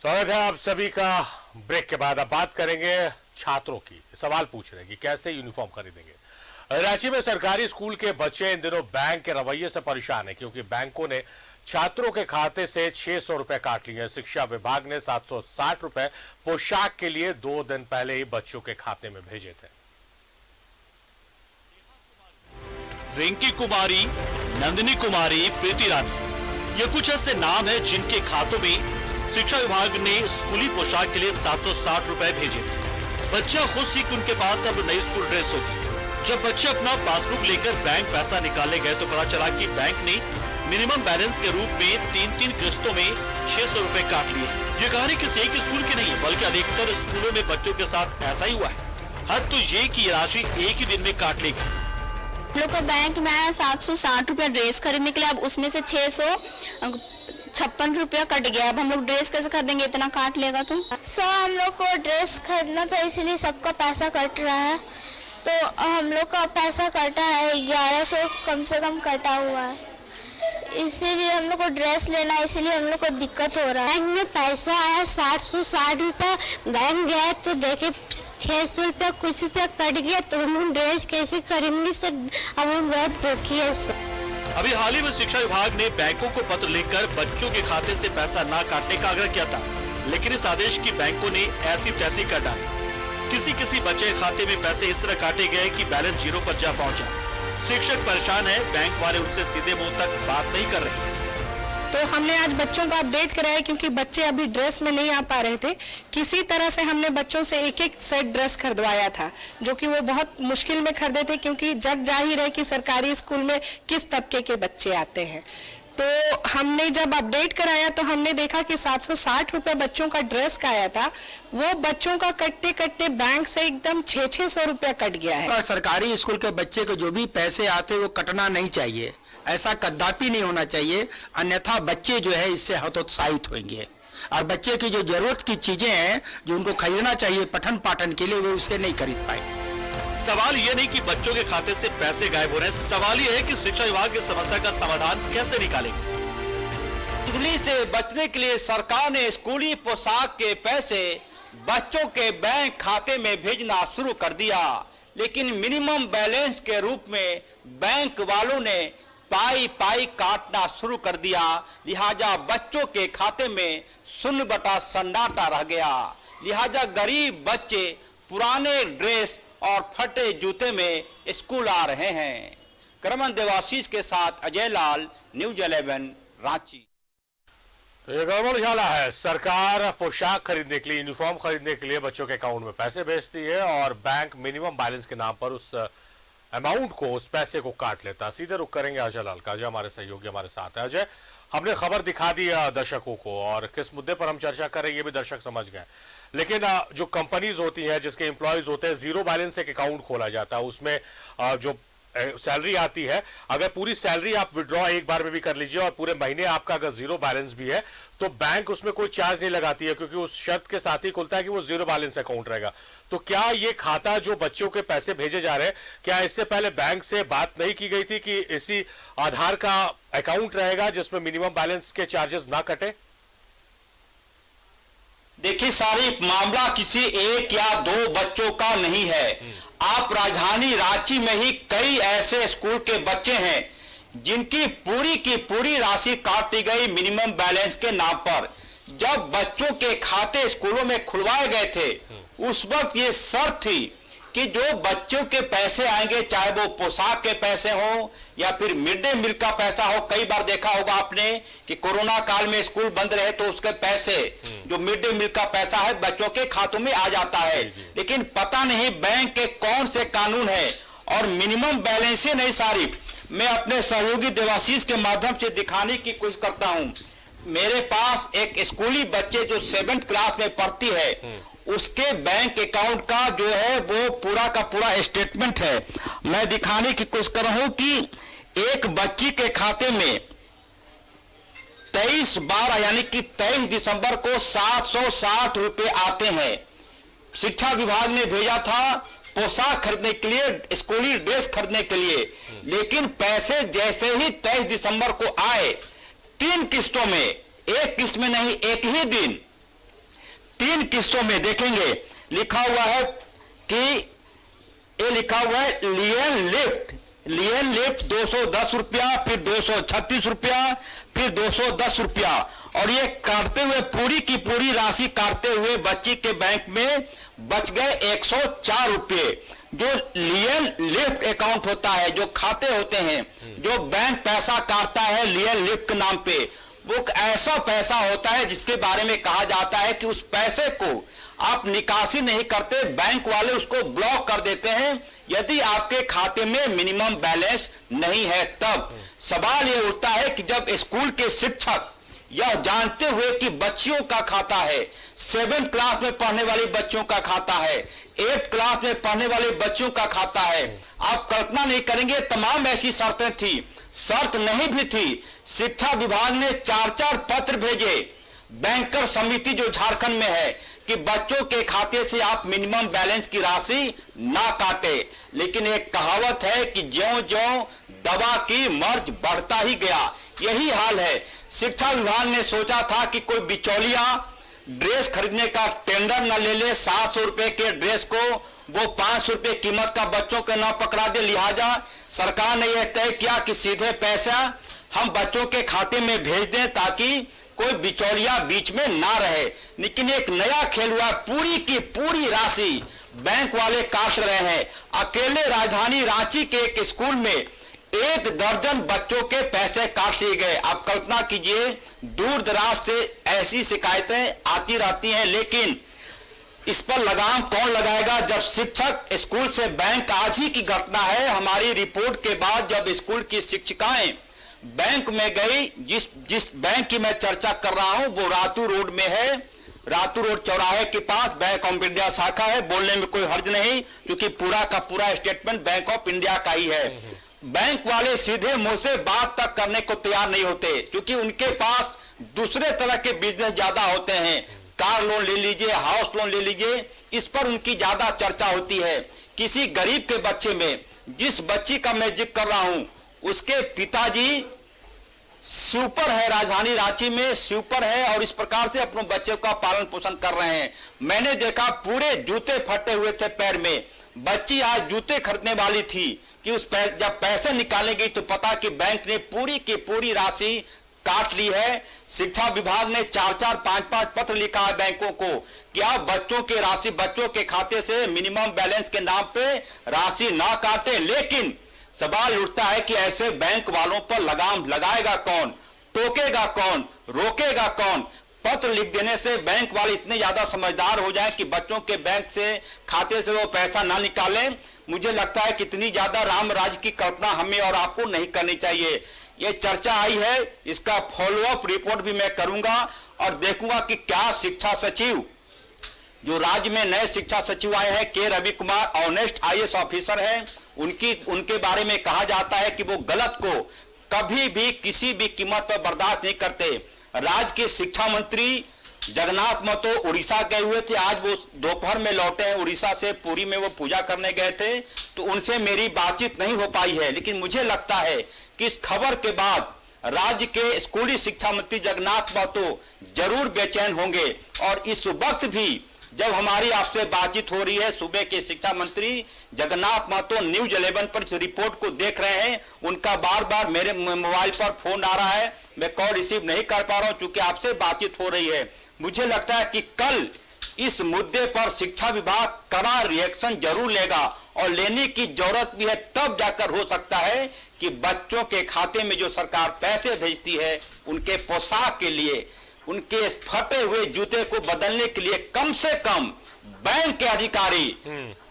स्वागत है आप सभी का। ब्रेक के बाद अब बात करेंगे छात्रों की। सवाल पूछ रहे हैं कि कैसे यूनिफॉर्म खरीदेंगे। रांची में सरकारी स्कूल के बच्चे इन दिनों बैंक के रवैये से परेशान हैं, क्योंकि बैंकों ने छात्रों के खाते से 600 रुपए काट लिए हैं। शिक्षा विभाग ने 760 रुपए पोशाक के लिए 2 दिन पहले ही बच्चों के खाते में भेजे थे। रिंकी कुमारी, नंदिनी कुमारी, प्रीति रानी, ये कुछ ऐसे नाम हैं जिनके खातों में शिक्षा विभाग ने स्कूली पोशाक के लिए 760 रुपए भेजे थे। बच्चियां खुश थी कि उनके पास अब नई स्कूल ड्रेस होगी। जब बच्चे अपना पासबुक लेकर बैंक पैसा निकालने गए तो पता चला कि बैंक ने मिनिमम बैलेंस के रूप में 3-3 किस्तों में 600 रुपए काट लिए। ये कहानी किसी एक स्कूल की नहीं है, बल्कि अधिकतर स्कूलों में बच्चों के साथ ऐसा ही हुआ है। हद तो ये कि राशि एक ही दिन में काट ली गई। हम लोग को बैंक में आया 760 रुपया ड्रेस खरीदने के लिए, अब उसमें से 656 रुपया कट गया। अब हम लोग ड्रेस कैसे खरीदेंगे, इतना काट लेगा तो। सर हम लोग को ड्रेस खरीदना था, इसीलिए सबका पैसा कट रहा है। तो हम लोग का पैसा कटा है 1100 कम से कम कटा हुआ है, इसीलिए हम लोग को ड्रेस लेना है, इसीलिए हम लोग को दिक्कत हो रहा है। बैंक में पैसा आया 760 रुपया, बैंक गया तो देखे 600 रुपया कुछ रुपया कट गया, तो हम ड्रेस कैसे खरीदेंगे सर। हम लोग बहुत दुखी है सर। अभी हाल ही में शिक्षा विभाग ने बैंकों को पत्र लिखकर बच्चों के खाते से पैसा ना काटने का आग्रह किया था, लेकिन इस आदेश की बैंकों ने ऐसी तैसी कर डाली। किसी बच्चे खाते में पैसे इस तरह काटे गए कि बैलेंस 0 पर जा पहुंचा। शिक्षक परेशान है, बैंक वाले उनसे सीधे मुंह तक बात नहीं कर रहे। तो हमने आज बच्चों का अपडेट कराया, क्योंकि बच्चे अभी ड्रेस में नहीं आ पा रहे थे। किसी तरह से हमने बच्चों से एक सेट ड्रेस खरीदवाया था, जो कि वो बहुत मुश्किल में खरीदे थे, क्योंकि जग जाहिर है कि सरकारी स्कूल में किस तबके के बच्चे आते हैं। तो हमने जब अपडेट कराया तो हमने देखा कि 760 रुपये बच्चों का ड्रेस का आया था, वो बच्चों का कटते कटते बैंक से एकदम 600 रुपया कट गया है। सरकारी स्कूल के बच्चे को जो भी पैसे आते वो कटना नहीं चाहिए, ऐसा कदापि नहीं होना चाहिए, अन्यथा बच्चे जो है इससे हतोत्साहित होंगे और बच्चे की जो जरूरत की चीजें हैं जो उनको खरीदना चाहिए पठन पाठन के लिए, वो उसके नहीं खरीद पाए। सवाल ये नहीं कि बच्चों के खाते से पैसे गायब हो रहे हैं, सवाल ये है कि शिक्षा विभाग इस समस्या का समाधान कैसे निकालेगा। धांधली से बचने के लिए सरकार ने स्कूली पोशाक के पैसे बच्चों के बैंक खाते में भेजना शुरू कर दिया, लेकिन मिनिमम बैलेंस के रूप में बैंक वालों ने पाई काटना शुरू कर दिया। लिहाजा बच्चों के खाते में शून्य बटा सन्नाटा रह गया। लिहाजा गरीब बच्चे पुराने ड्रेस और फटे जूते में स्कूल आ रहे हैं। करमन देवाशीष के साथ अजय लाल, न्यूज 11 रांची। तो ये गड़बड़ झाला है। सरकार पोशाक खरीदने के लिए, यूनिफॉर्म खरीदने के लिए बच्चों के अकाउंट में पैसे भेजती है और बैंक मिनिमम बैलेंस के नाम पर उस अमाउंट को, उस पैसे को काट लेता। सीधे रुक करेंगे अजय लाल का। अजय हमारे सहयोगी हमारे साथ है। अजय, हमने खबर दिखा दी दर्शकों को, और किस मुद्दे पर हम चर्चा करें ये भी दर्शक समझ गए। लेकिन जो कंपनीज होती हैं, जिसके एम्प्लॉयज होते हैं, 0 बैलेंस एक अकाउंट खोला जाता है, उसमें जो सैलरी आती है, अगर पूरी सैलरी आप विड्रॉ एक बार में भी कर लीजिए और पूरे महीने आपका अगर 0 बैलेंस भी है तो बैंक उसमें कोई चार्ज नहीं लगाती है, क्योंकि उस शर्त के साथ ही खुलता है कि वो 0 बैलेंस अकाउंट रहेगा। तो क्या ये खाता जो बच्चों के पैसे भेजे जा रहे हैं, क्या इससे पहले बैंक से बात नहीं की गई थी कि इसी आधार का अकाउंट रहेगा जिसमें मिनिमम बैलेंस के चार्जेस ना कटे? देखिए, सारी मामला किसी एक या 2 बच्चों का नहीं है। आप राजधानी रांची में ही कई ऐसे स्कूल के बच्चे हैं जिनकी पूरी की पूरी राशि काटी गई मिनिमम बैलेंस के नाम पर। जब बच्चों के खाते स्कूलों में खुलवाए गए थे, उस वक्त ये शर्त थी कि जो बच्चों के पैसे आएंगे, चाहे वो पोशाक के पैसे हो या फिर मिड डे मील का पैसा हो। कई बार देखा होगा आपने कि कोरोना काल में स्कूल बंद रहे तो उसके पैसे, जो मिड डे मील का पैसा है, बच्चों के खातों में आ जाता है। लेकिन पता नहीं बैंक के कौन से कानून है, और मिनिमम बैलेंस ही नहीं सारी। मैं अपने सहयोगी देवाशीष के माध्यम से दिखाने की कोशिश करता हूं। मेरे पास एक स्कूली बच्चे जो 7th क्लास में पढ़ती है, उसके बैंक अकाउंट का जो है वो पूरा का पूरा स्टेटमेंट है। मैं दिखाने की कोशिश कर रहा हूं कि एक बच्ची के खाते में 23/12 यानी कि 23 दिसंबर को 760 रुपए आते हैं। शिक्षा विभाग ने भेजा था पोशाक खरीदने के लिए, स्कूली ड्रेस खरीदने के लिए, लेकिन पैसे जैसे ही 23 दिसंबर को आए, 3 किस्तों में, एक किस्त में नहीं, एक ही दिन किस्तों में देखेंगे लिखा हुआ है कि ये लिखा हुआ है लियन लिफ्ट 210 रुपया, फिर 236 रुपया, फिर 210 रुपया, और ये काटते हुए पूरी की पूरी राशि काटते हुए बच्ची के बैंक में बच गए 104 रुपये। जो लियन लिफ्ट अकाउंट होता है, जो खाते होते हैं, जो बैंक पैसा काटता है लियन लिफ्ट के नाम पे, वो ऐसा पैसा होता है जिसके बारे में कहा जाता है कि उस पैसे को आप निकासी नहीं करते, बैंक वाले उसको ब्लॉक कर देते हैं यदि आपके खाते में मिनिमम बैलेंस नहीं है। तब सवाल यह उठता है कि जब स्कूल के शिक्षक यह जानते हुए कि बच्चियों का खाता है, 7th क्लास में पढ़ने वाली बच्चियों का खाता है, 8th क्लास में पढ़ने वाले बच्चों का खाता है, आप कल्पना नहीं करेंगे तमाम ऐसी शर्तें थी। शर्त नहीं भी थी, शिक्षा विभाग ने 4-4 पत्र भेजे बैंकर समिति जो झारखंड में है कि बच्चों के खाते से आप मिनिमम बैलेंस की राशि ना काटे। लेकिन एक कहावत है कि ज्यों-ज्यों दवा की मर्ज बढ़ता ही गया, यही हाल है। शिक्षा विभाग ने सोचा था कि कोई बिचौलिया ड्रेस खरीदने का टेंडर न ले ले, 700 रुपए के ड्रेस को वो 500 रुपए कीमत का बच्चों के ना पकड़ा दे। लिहाजा सरकार ने यह तय किया कि सीधे पैसा हम बच्चों के खाते में भेज दें ताकि कोई बिचौलिया बीच में ना रहे। लेकिन एक नया खेल हुआ, पूरी की पूरी राशि बैंक वाले काट रहे हैं। अकेले राजधानी रांची के एक स्कूल में 1 दर्जन बच्चों के पैसे काट लिए गए। आप कल्पना कीजिए, दूर दराज से ऐसी शिकायतें आती रहती हैं, लेकिन इस पर लगाम कौन लगाएगा? जब शिक्षक स्कूल से बैंक, आज ही की घटना है, हमारी रिपोर्ट के बाद जब स्कूल की शिक्षिकाएं बैंक में गई, जिस बैंक की मैं चर्चा कर रहा हूं वो रातू रोड में है, रातू रोड चौराहे के पास बैंक ऑफ इंडिया शाखा है। बोलने में कोई हर्ज नहीं क्योंकि पूरा का पूरा स्टेटमेंट बैंक ऑफ इंडिया का ही है। बैंक वाले सीधे मुंह से बात तक करने को तैयार नहीं होते क्योंकि उनके पास दूसरे तरह के बिजनेस ज्यादा होते हैं। कार लोन ले लीजिए, हाउस लोन ले लीजिए, इस पर उनकी ज्यादा चर्चा होती है। किसी गरीब के बच्चे में, जिस बच्ची का मैं जिक्र कर रहा हूं, उसके पिताजी स्वीपर है, राजधानी रांची में स्वीपर है और इस प्रकार से अपने बच्चे का पालन पोषण कर रहे हैं। मैंने देखा पूरे जूते फटे हुए थे पैर में। बच्ची आज जूते खरीदने वाली थी कि जब पैसे निकालेगी तो पता कि बैंक ने पूरी की पूरी राशि काट ली है। शिक्षा विभाग ने 4-4, 5-5 पत्र लिखा है बैंकों को कि आप बच्चों के राशि, बच्चों के खाते से मिनिमम बैलेंस के नाम पे राशि ना काटे। लेकिन सवाल उठता है कि ऐसे बैंक वालों पर लगाम लगाएगा कौन, टोकेगा कौन, रोकेगा कौन? पत्र लिख देने से बैंक वाले इतने ज्यादा समझदार हो जाएं कि बच्चों के बैंक से, खाते से वो पैसा ना निकालें। मुझे लगता है कि इतनी ज्यादा राम राज की कल्पना हमें और आपको नहीं करनी चाहिए। ये चर्चा आई है, इसका फॉलोअप रिपोर्ट भी मैं करूंगा और देखूंगा कि क्या शिक्षा सचिव, जो राज्य में नए शिक्षा सचिव आए हैं, K Ravi Kumar, honest IAS officer हैं, उनके बारे में कहा जाता है कि वो गलत को कभी भी किसी भी कीमत पर बर्दाश्त नहीं करते। राज्य के शिक्षा मंत्री जगन्नाथ महतो उड़ीसा गए हुए थे, आज वो दोपहर में लौटे हैं उड़ीसा से, पुरी में वो पूजा करने गए थे, तो उनसे मेरी बातचीत नहीं हो पाई है। लेकिन मुझे लगता है कि इस खबर के बाद राज्य के स्कूली शिक्षा मंत्री जगन्नाथ महतो जरूर बेचैन होंगे। और इस वक्त भी जब हमारी आपसे बातचीत हो रही है, सुबह के शिक्षा मंत्री जगन्नाथ महतो न्यूज 11 पर इस रिपोर्ट को देख रहे हैं। उनका बार बार मेरे मोबाइल पर फोन आ रहा है, मैं कॉल रिसीव नहीं कर पा रहा हूं क्योंकि आपसे बातचीत हो रही है। मुझे लगता है कि कल इस मुद्दे पर शिक्षा विभाग कड़ा रिएक्शन जरूर लेगा और लेने की जरूरत भी है। तब जाकर हो सकता है कि बच्चों के खाते में जो सरकार पैसे भेजती है उनके पोशाक के लिए, उनके फटे हुए जूते को बदलने के लिए कम से कम बैंक के अधिकारी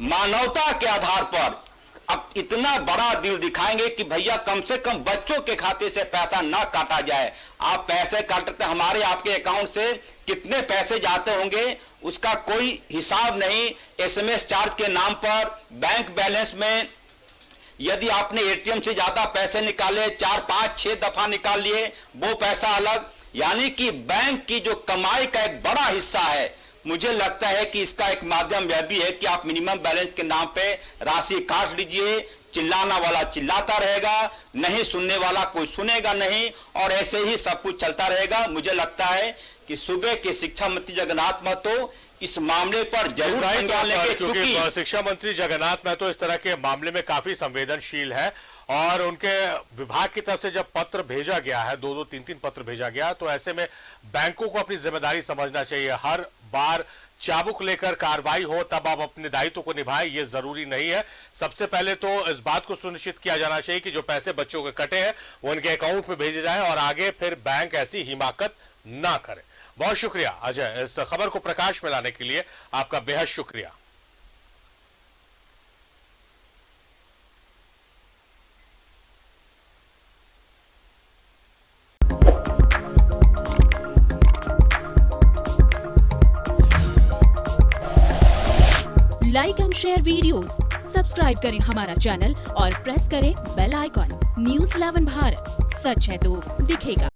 मानवता के आधार पर अब इतना बड़ा दिल दिखाएंगे कि भैया कम से कम बच्चों के खाते से पैसा ना काटा जाए। आप पैसे काटते, हमारे आपके अकाउंट से कितने पैसे जाते होंगे उसका कोई हिसाब नहीं। SMS चार्ज के नाम पर बैंक बैलेंस में यदि आपने ATM से ज्यादा पैसे निकाले, 4, 5, 6 दफा निकाल लिए, वो पैसा अलग। यानी कि बैंक की जो कमाई का एक बड़ा हिस्सा है। मुझे लगता है कि इसका एक माध्यम यह भी है कि आप मिनिमम बैलेंस के नाम पे राशि काट लीजिए, चिल्लाना वाला चिल्लाता रहेगा, नहीं सुनने वाला कोई सुनेगा नहीं, और ऐसे ही सब कुछ चलता रहेगा। मुझे लगता है कि सुबह के शिक्षा मंत्री जगन्नाथ महतो इस मामले पर जरूर जाहिर संज्ञान तौर पर, लेंगे, क्योंकि क्योंकि शिक्षा मंत्री जगन्नाथ महतो इस तरह के मामले में काफी संवेदनशील है और उनके विभाग की तरफ से जब पत्र भेजा गया है, 2-2, 3-3 पत्र भेजा गया, तो ऐसे में बैंकों को अपनी जिम्मेदारी समझना चाहिए। हर बार चाबुक लेकर कार्रवाई हो तब आप अपने दायित्व को निभाएं, ये जरूरी नहीं है। सबसे पहले तो इस बात को सुनिश्चित किया जाना चाहिए कि जो पैसे बच्चों के कटे हैं वो उनके अकाउंट में भेजे जाए और आगे फिर बैंक ऐसी हिमाकत ना करे। बहुत शुक्रिया अजय, इस खबर को प्रकाश में लाने के लिए आपका बेहद शुक्रिया। Like and share videos, subscribe करें हमारा चैनल और प्रेस करें बेल आइकॉन। न्यूज़ 11 भारत, सच है तो दिखेगा।